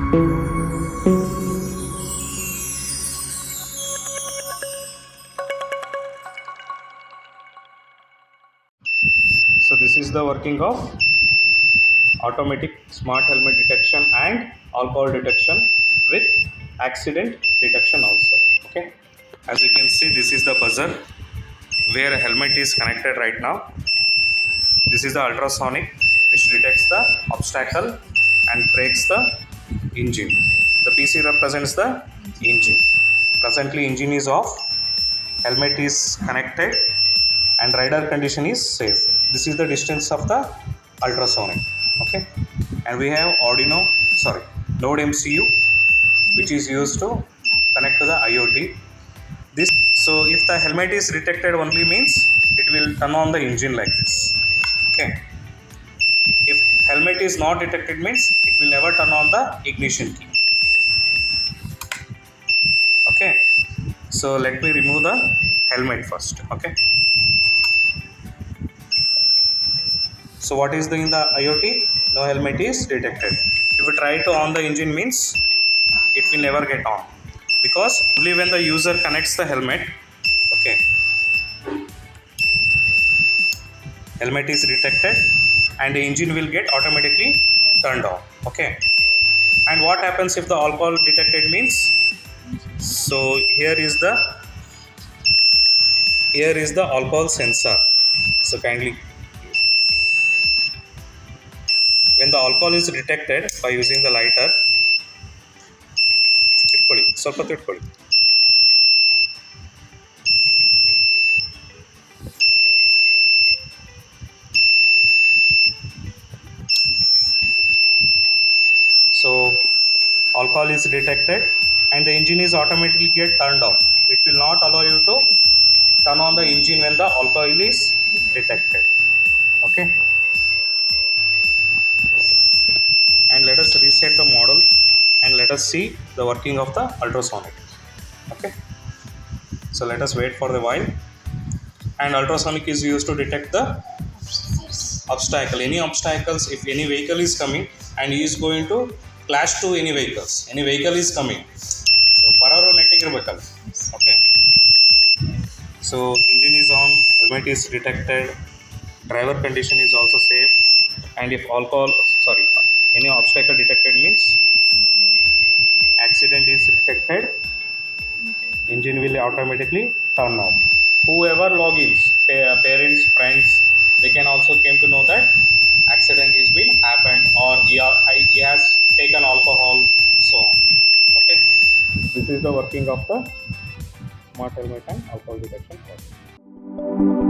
So this is the working of automatic smart helmet detection and alcohol detection with accident detection also. Okay, as you can see, this is the buzzer where a helmet is connected right now. This is the ultrasonic which detects the obstacle and brakes the engine. The PC represents the engine. Presently engine is off, helmet is connected, and rider condition is safe. This is the distance of the ultrasonic. Okay, and we have Arduino, sorry, Node MCU, which is used to connect to the IoT. This, so if the helmet is detected only means it will turn on the engine like this. Okay, if helmet is not detected means it will never turn on the ignition key. Okay, so let me remove the helmet first. Okay, so what is in the IoT? No helmet is detected. If you try to on the engine means it will never get on, because only when the user connects the helmet, okay, helmet is detected and the engine will get automatically turned on. Okay, and what happens if the alcohol detected means, so here is the alcohol sensor. So kindly, when the alcohol is detected by using the lighter, ಇಟ್ಕೊಳ್ಳಿ, ಸ್ವಲ್ಪ ತಿಟ್ಕೊಳ್ಳಿ. So alcohol is detected and the engine is automatically get turned off. It will not allow you to turn on the engine when the alcohol is detected. Okay, and let us reset the model and let us see the working of the ultrasonic. Okay, so let us wait for the while. And ultrasonic is used to detect the obstacle, any obstacles. If any vehicle is coming and he is going to clash to any vehicle is coming, so ಬರೋರು ನೆಟ್ಟಿಗೆ ಇರಬೇಕಲ್ಲ. Okay, so engine is on, helmet is detected, driver condition is also safe, and if alcohol, sorry, any obstacle detected means accident is detected, engine will automatically turn on. Whoever logins, parents, friends, they can also came to know that accident is been happened, or he has taken alcohol, so on. Okay, this is the working of the smart helmet and alcohol detection process.